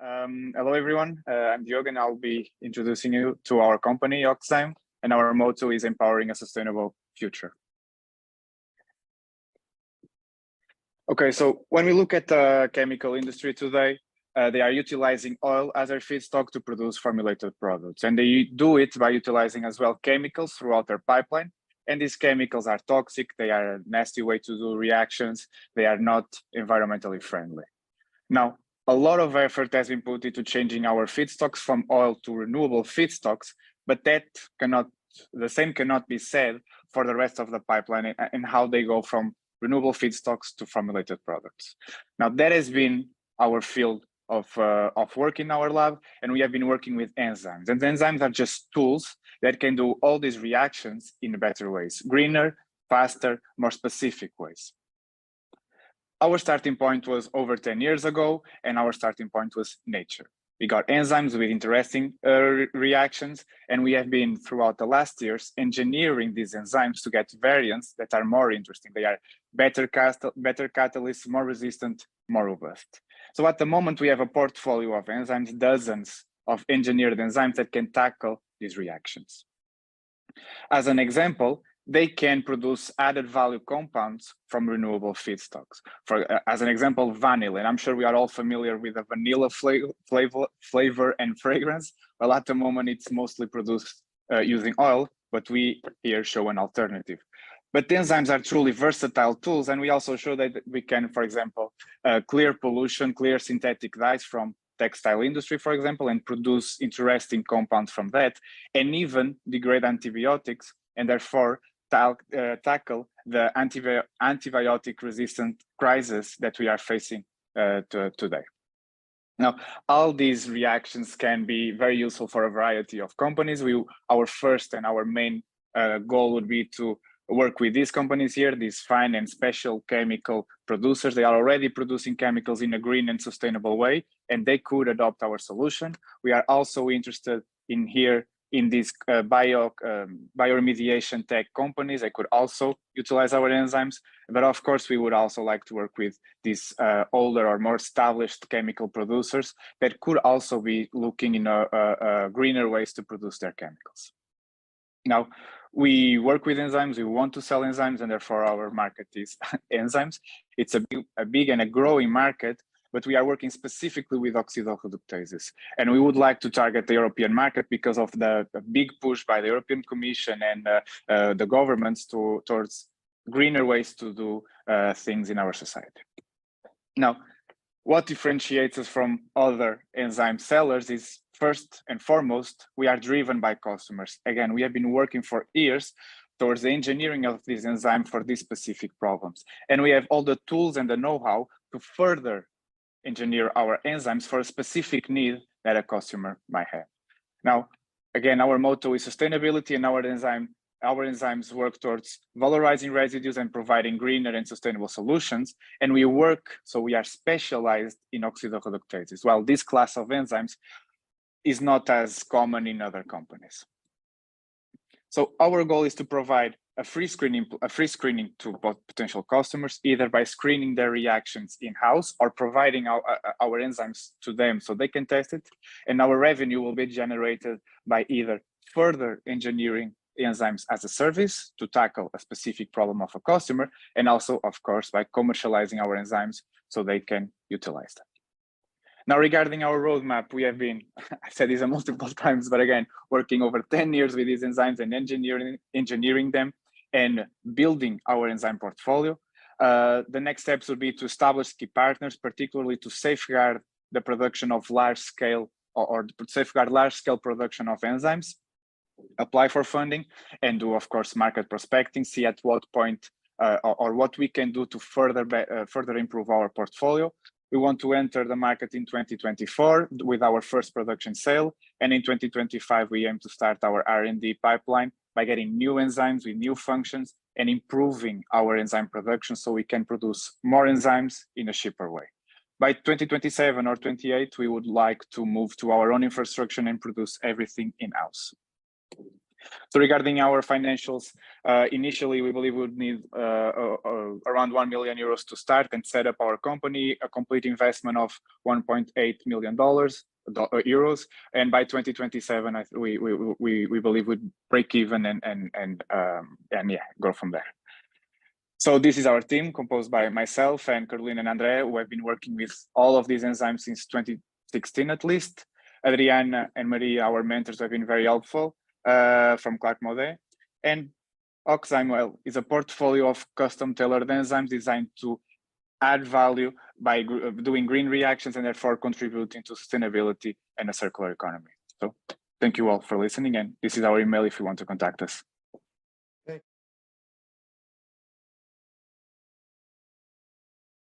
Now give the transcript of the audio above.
Hello, everyone. I'm Diogo, and I'll be introducing you to our company, Enzymes, and our motto is empowering a sustainable future. Okay, so when we look at the chemical industry today, they are utilizing oil as their feedstock to produce formulated products, and they do it by utilizing as well chemicals throughout their pipeline. And these chemicals are toxic. They are a nasty way to do reactions. They are not environmentally friendly. Now, a lot of effort has been put into changing our feedstocks from oil to renewable feedstocks, but the same cannot be said for the rest of the pipeline and how they go from renewable feedstocks to formulated products. Now, that has been our field of work in our lab, and we have been working with enzymes. And enzymes are just tools that can do all these reactions in better ways, greener, faster, more specific ways. Our starting point was over 10 years ago, and our starting point was nature. We got enzymes with interesting reactions, and we have been throughout the last years engineering these enzymes to get variants that are more interesting. They are better catalysts, more resistant, more robust. So at the moment, we have a portfolio of enzymes, dozens of engineered enzymes that can tackle these reactions. As an example, they can produce added value compounds from renewable feedstocks. As an example, vanilla, and I'm sure we are all familiar with the vanilla flavor and fragrance. Well, at the moment, it's mostly produced using oil, but we here show an alternative. But the enzymes are truly versatile tools, and we also show that we can, for example, clear pollution, clear synthetic dyes from textile industry, for example, and produce interesting compounds from that, and even degrade antibiotics, and therefore tackle the antibiotic resistant crisis that we are facing today. Now, all these reactions can be very useful for a variety of companies. Our first and our main goal would be to work with these companies here, these fine and special chemical producers. They are already producing chemicals in a green and sustainable way, and they could adopt our solution. We are also interested in these bioremediation tech companies. They could also utilize our enzymes, but of course we would also like to work with these older or more established chemical producers that could also be looking in greener ways to produce their chemicals. Now, we work with enzymes, we want to sell enzymes, and therefore our market is enzymes. It's a big and a growing market, but we are working specifically with oxidoreductases. And we would like to target the European market because of the big push by the European Commission and the governments towards greener ways to do things in our society. Now, what differentiates us from other enzyme sellers is, first and foremost, we are driven by customers. Again, we have been working for years towards the engineering of this enzyme for these specific problems. And we have all the tools and the know-how to further engineer our enzymes for a specific need that a customer might have. Now, again, our motto is sustainability, and our enzymes work towards valorizing residues and providing greener and sustainable solutions. And we are specialized in oxidoreductases. While this class of enzymes is not as common in other companies. So our goal is to provide a free screening to potential customers, either by screening their reactions in-house or providing our enzymes to them so they can test it. And our revenue will be generated by either further engineering enzymes as a service to tackle a specific problem of a customer, and also, of course, by commercializing our enzymes so they can utilize them. Now, regarding our roadmap, we have been, I said this multiple times, but again, working over 10 years with these enzymes and engineering them and building our enzyme portfolio. The next steps would be to establish key partners, particularly to safeguard the production of large-scale or safeguard large-scale production of enzymes, apply for funding, and do, of course, market prospecting, see at what point or what we can do to further improve our portfolio. We want to enter the market in 2024 with our first production sale. And in 2025, we aim to start our R&D pipeline by getting new enzymes with new functions and improving our enzyme production so we can produce more enzymes in a cheaper way. By 2027 or 28, we would like to move to our own infrastructure and produce everything in-house. So regarding our financials, initially we believe we would need around 1 million euros to start and set up our company, a complete investment of $1.8 million euros, and by 2027 we believe we'd break even and yeah, go from there. So this is our team composed by myself and Caroline and Andre, who have been working with all of these enzymes since 2016 at least. Adriana and Maria, our mentors, have been very helpful from Clark Modet. And Oxymel is a portfolio of custom tailored enzymes designed to add value by doing green reactions and therefore contributing to sustainability and a circular economy. So thank you all for listening, and this is our email if you want to contact us.